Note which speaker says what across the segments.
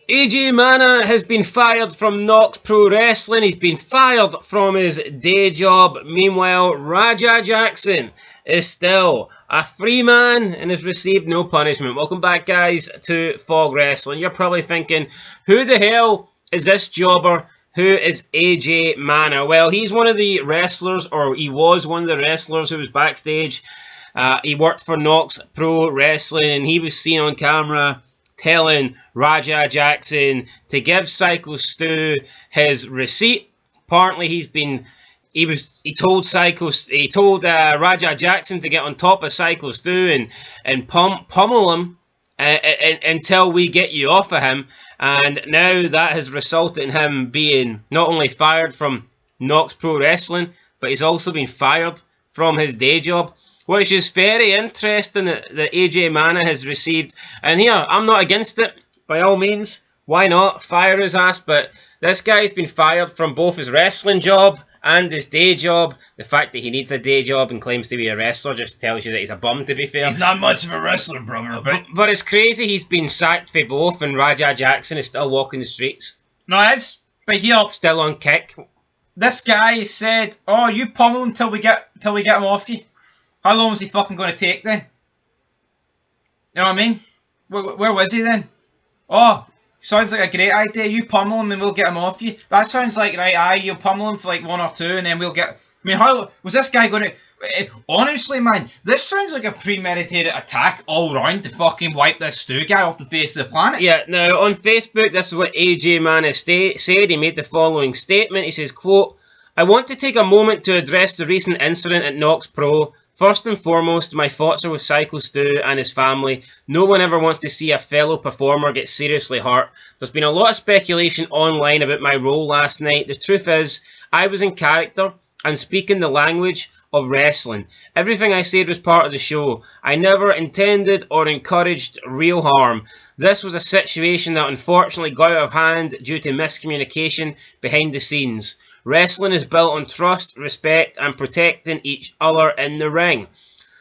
Speaker 1: AJ Mana has been fired from Knokx Pro Wrestling. He's been fired from his day job. Meanwhile, Raja Jackson is still a free man and has received no punishment. Welcome back, guys, to Fog Wrestling. You're probably thinking, who the hell is this jobber? Who is AJ Mana? Well, he's one of the wrestlers, or he was one of the wrestlers who was backstage. He worked for Knokx Pro Wrestling, and he was seen on camera telling Raja Jackson to give Psycho Stu his receipt. Apparently, he told Raja Jackson to get on top of Psycho Stu and pummel him until we get you off of him. And now that has resulted in him being not only fired from Knokx Pro Wrestling, but he's also been fired from his day job, which is very interesting that AJ Mana has received. And here, I'm not against it, by all means. Why not? Fire his ass. But this guy's been fired from both his wrestling job and his day job. The fact that he needs a day job and claims to be a wrestler just tells you that he's a bum, to be fair.
Speaker 2: He's not much of a wrestler, brother.
Speaker 1: But it's crazy he's been sacked for both, and Raja Jackson is still walking the streets.
Speaker 2: No, it is. But here,
Speaker 1: still on kick.
Speaker 2: This guy said, "Oh, you pummel him till we get him off you." How long was he fucking going to take then? You know what I mean? Where was he then? Oh, sounds like a great idea. You pummel him and we'll get him off you. That sounds like, right, you'll pummel him for like 1 or 2 and then we'll get... I mean, how was this guy going to... Honestly, man, this sounds like a premeditated attack all round to fucking wipe this Stu guy off the face of the planet.
Speaker 1: Yeah, now on Facebook, this is what AJ Mana said. He made the following statement. He says, quote, "I want to take a moment to address the recent incident at Knokx Pro. First and foremost, my thoughts are with Psycho Stu and his family. No one ever wants to see a fellow performer get seriously hurt. There's been a lot of speculation online about my role last night. The truth is, I was in character and speaking the language of wrestling. Everything I said was part of the show. I never intended or encouraged real harm. This was a situation that unfortunately got out of hand due to miscommunication behind the scenes. Wrestling is built on trust, respect, and protecting each other in the ring.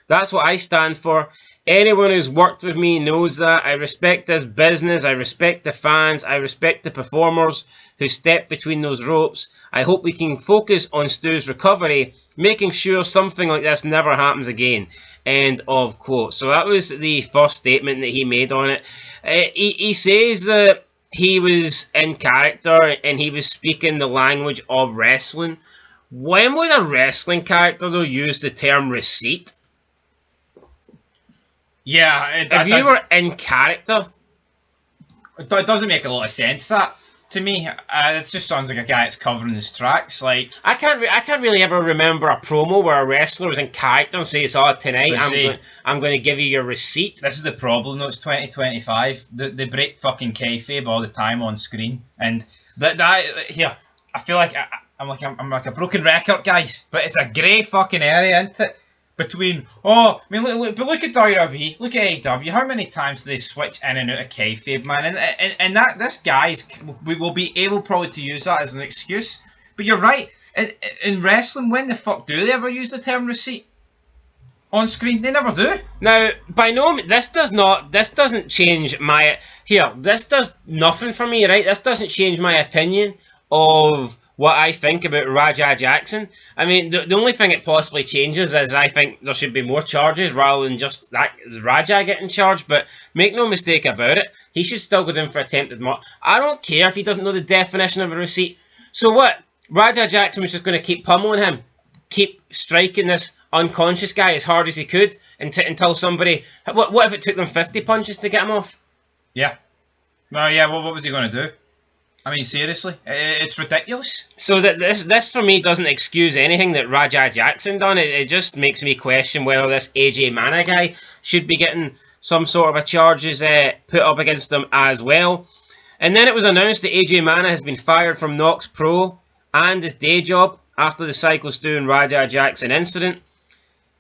Speaker 1: That's what I stand for. Anyone who's worked with me knows that. I respect this business. I respect the fans. I respect the performers who step between those ropes. I hope we can focus on Stu's recovery, making sure something like this never happens again." End of quote. So that was the first statement that he made on it. He says that he was in character and he was speaking the language of wrestling. When would a wrestling character though use the term receipt?
Speaker 2: Yeah,
Speaker 1: if you were in character,
Speaker 2: it doesn't make a lot of sense. That to me, it just sounds like a guy that's covering his tracks. Like
Speaker 1: I can't really ever remember a promo where a wrestler was in character and says, "Oh, tonight I'm going to give you your receipt."
Speaker 2: This is the problem though. It's 2025. They break fucking kayfabe all the time on screen, and that here, I feel like I'm like a broken record, guys. But it's a grey fucking area, isn't it? Between look at WWE, look at AEW. How many times do they switch in and out of kayfabe, man? And that this guy's we will be able probably to use that as an excuse. But you're right. In wrestling, when the fuck do they ever use the term receipt on screen? They never do.
Speaker 1: Now, by no means, this doesn't change my this does nothing for me, right? This doesn't change my opinion of what I think about Raja Jackson. I mean, the only thing it possibly changes is I think there should be more charges rather than just that Raja getting charged. But make no mistake about it, he should still go down for attempted murder. I don't care if he doesn't know the definition of a receipt. So what? Raja Jackson was just going to keep pummeling him, keep striking this unconscious guy as hard as he could until somebody... What if it took them 50 punches to get him off?
Speaker 2: Yeah. No, yeah, what was he going to do? I mean, seriously, it's ridiculous.
Speaker 1: So that this for me doesn't excuse anything that Raja Jackson done. It just makes me question whether this AJ Mana guy should be getting some sort of a charges put up against him as well. And then it was announced that AJ Mana has been fired from Knokx Pro and his day job after the Psycho Stu and Raja Jackson incident.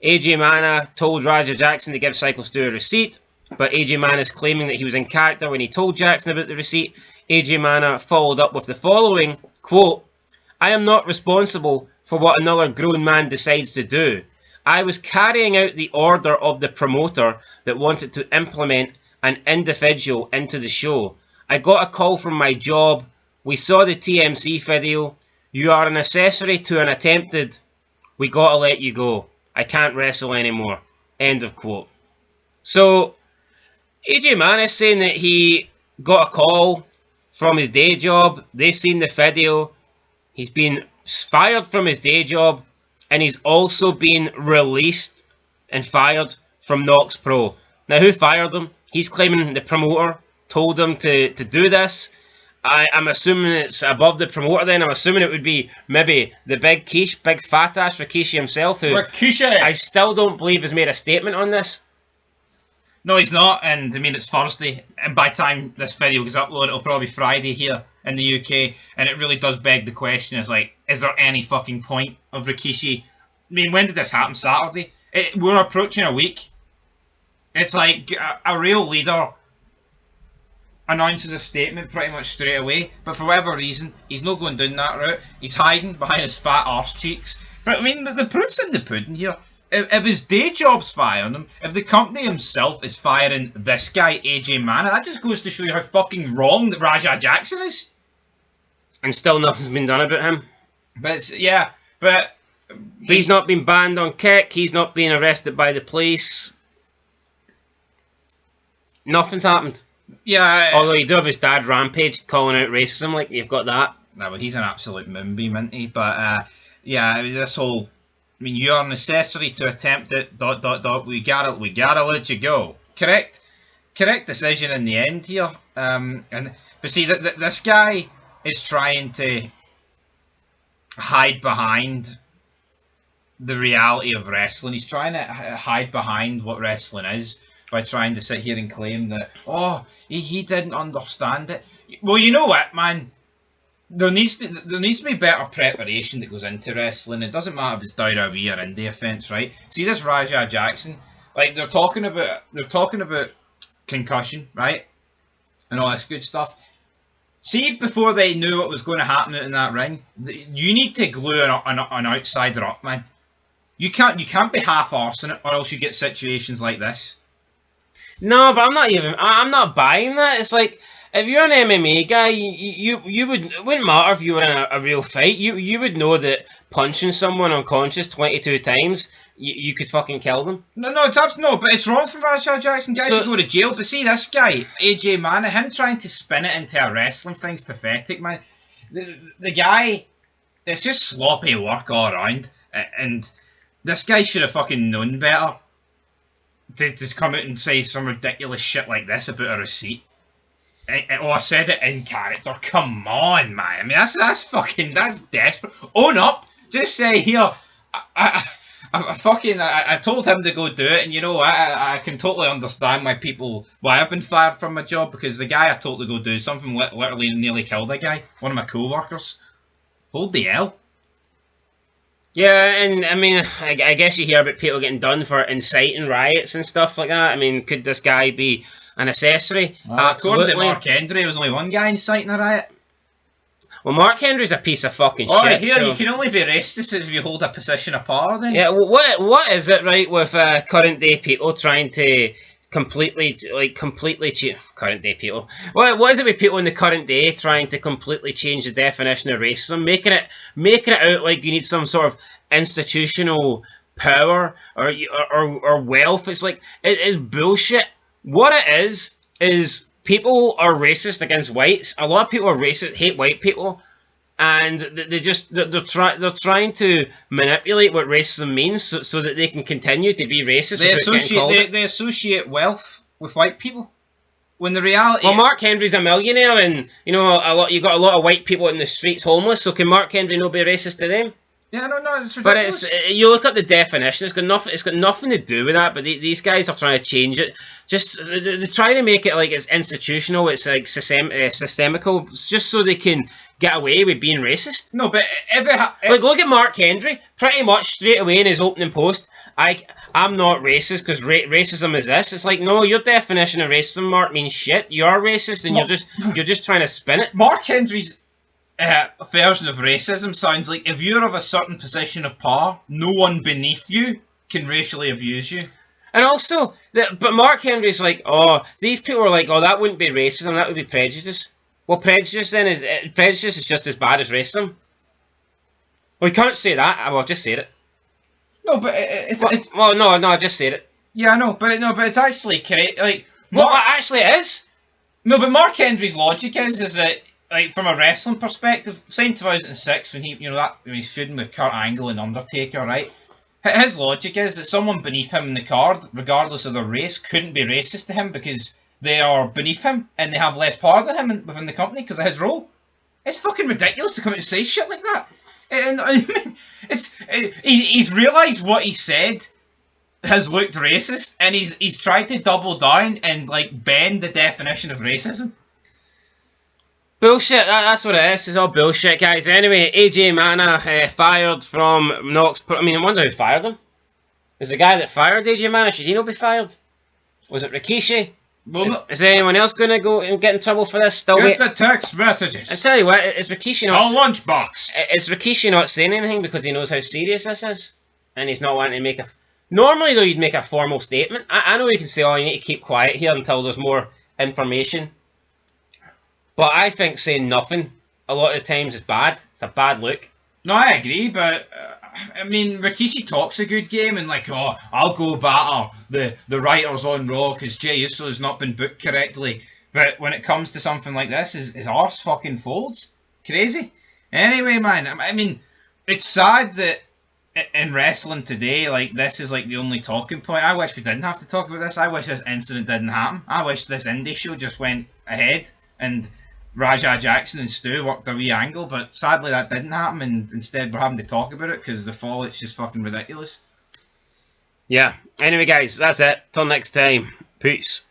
Speaker 1: AJ Mana told Raja Jackson to give Psycho Stu a receipt, but AJ Mana is claiming that he was in character when he told Jackson about the receipt. AJ Mana followed up with the following, quote, "I am not responsible for what another grown man decides to do. I was carrying out the order of the promoter that wanted to implement an individual into the show. I got a call from my job. We saw the TMC video. You are an accessory to an attempted. We gotta let you go. I can't wrestle anymore. End of quote. So, AJ Man is saying that he got a call from his day job. They seen the video. He's been fired from his day job. And he's also been released and fired from Knokx Pro. Now, who fired him? He's claiming the promoter told him to do this. I'm assuming it's above the promoter then. I'm assuming it would be maybe the big fat ass Rikishi himself, who
Speaker 2: Rikishi!
Speaker 1: I still don't believe has made a statement on this.
Speaker 2: No, he's not, and I mean, it's Thursday, and by the time this video gets uploaded, it'll probably be Friday here in the UK, and it really does beg the question, is there any fucking point of Rikishi? I mean, when did this happen? Saturday? We're approaching a week. It's like a real leader announces a statement pretty much straight away, but for whatever reason, he's not going down that route. He's hiding behind his fat arse cheeks. But I mean, the proof's in the pudding here. If his day job's firing him, if the company himself is firing this guy, AJ Mann, that just goes to show you how fucking wrong that Raja Jackson is.
Speaker 1: And still nothing's been done about him.
Speaker 2: But yeah, but
Speaker 1: he's not been banned on Kick. He's not been arrested by the police. Nothing's happened.
Speaker 2: Yeah.
Speaker 1: Although you do have his dad Rampage calling out racism, like you've got that.
Speaker 2: No, but he's an absolute moonbeam, isn't he? But yeah, this whole, I mean, you're an accessory to attempt it. ... We gotta let you go. Correct decision in the end here. But see, this guy is trying to hide behind the reality of wrestling. He's trying to hide behind what wrestling is by trying to sit here and claim that, oh, he didn't understand it. Well, you know what, man? There needs to be better preparation that goes into wrestling. It doesn't matter if it's WWE or indie offense, right? See this Raja Jackson, like they're talking about concussion, right, and all this good stuff. See, before they knew what was going to happen in that ring, you need to glue an outsider up, man. You can't be half-arsing it, or else you get situations like this.
Speaker 1: No, but I'm not buying that. It's like, if you're an MMA guy, you would, it wouldn't matter if you were in a real fight. You would know that punching someone unconscious 22 times, you could fucking kill them.
Speaker 2: No, but it's wrong for Raja Jackson. Guys should go to jail. But see, this guy, AJ Mann, him trying to spin it into a wrestling thing's pathetic, man. The guy, it's just sloppy work all around. And this guy should have fucking known better to come out and say some ridiculous shit like this about a receipt. I said it in character. Come on, man. I mean, that's desperate. Own up. Just say, here, I told him to go do it, and you know, I can totally understand why I've been fired from my job, because the guy I told to go do something literally nearly killed a guy, one of my co-workers. Hold the L.
Speaker 1: Yeah, and I mean, I guess you hear about people getting done for inciting riots and stuff like that. I mean, could this guy be an accessory?
Speaker 2: According to Mark Henry, there was only one guy inciting a riot.
Speaker 1: Well, Mark Henry's a piece of fucking shit.
Speaker 2: Oh, here, so you can only be racist if you hold a position of power, then.
Speaker 1: Yeah, what is it, right, with current day people trying to completely change current day people? What is it with people in the current day trying to completely change the definition of racism, making it out like you need some sort of institutional power or wealth? It's like, it is bullshit. What it is people are racist against whites. A lot of people are racist, hate white people, and they're trying to manipulate what racism means so that they can continue to be racist.
Speaker 2: They associate wealth with white people, when the reality.
Speaker 1: Well, Mark Henry's a millionaire, and you know you got a lot of white people in the streets homeless. So can Mark Henry not be racist to them?
Speaker 2: Yeah, no, it's ridiculous.
Speaker 1: But you look at the definition. It's got nothing to do with that. But these guys are trying to change it. They're trying to make it like it's institutional. It's like systemical, just so they can get away with being racist.
Speaker 2: No, but
Speaker 1: like, look at Mark Henry. Pretty much straight away in his opening post, I'm not racist because racism is this. It's like, no, your definition of racism, Mark, means shit. You're racist, and you're just trying to spin it.
Speaker 2: Mark Henry's version of racism sounds like, if you're of a certain position of power, no one beneath you can racially abuse you.
Speaker 1: And also, but Mark Henry's like, oh, these people are like, oh, that wouldn't be racism, that would be prejudice. Well, prejudice then prejudice is just as bad as racism. Well, you can't say that. Well, just say it.
Speaker 2: No, but
Speaker 1: no, I just said it.
Speaker 2: Yeah, I know, but it's actually correct. Like,
Speaker 1: well, actually, it is.
Speaker 2: No, but Mark Henry's logic is that, like, from a wrestling perspective, same 2006 when when he's feuding with Kurt Angle and Undertaker, right? His logic is that someone beneath him in the card, regardless of their race, couldn't be racist to him because they are beneath him and they have less power than him within the company because of his role. It's fucking ridiculous to come out and say shit like that. And I mean, he's realised what he said has looked racist, and he's tried to double down and like bend the definition of racism.
Speaker 1: Bullshit. That's what it is. It's all bullshit, guys. Anyway, AJ Mana fired from Knokx. I mean, I wonder who fired him. Is the guy that fired AJ Mana, should he not be fired? Was it Rikishi?
Speaker 2: Well,
Speaker 1: is there anyone else going to go and get in trouble for this? Still
Speaker 2: get the text messages.
Speaker 1: I tell you what, is Rikishi not...
Speaker 2: A lunchbox.
Speaker 1: Is Rikishi not saying anything because he knows how serious this is? And he's not wanting to make a... Normally, though, you'd make a formal statement. I know you can say, oh, you need to keep quiet here until there's more information. But I think saying nothing a lot of the times is bad. It's a bad look.
Speaker 2: No, I agree, but... I mean, Rikishi talks a good game and like, oh, I'll go batter the writers on Raw because Jey Uso has not been booked correctly. But when it comes to something like this, his arse fucking folds. Crazy. Anyway, man, I mean, it's sad that in wrestling today, like, this is like the only talking point. I wish we didn't have to talk about this. I wish this incident didn't happen. I wish this indie show just went ahead and Raja Jackson and Stu worked a wee angle, but sadly that didn't happen, and instead we're having to talk about it because the fall, it's just fucking ridiculous.
Speaker 1: Yeah. Anyway, guys, that's it. Till next time. Peace.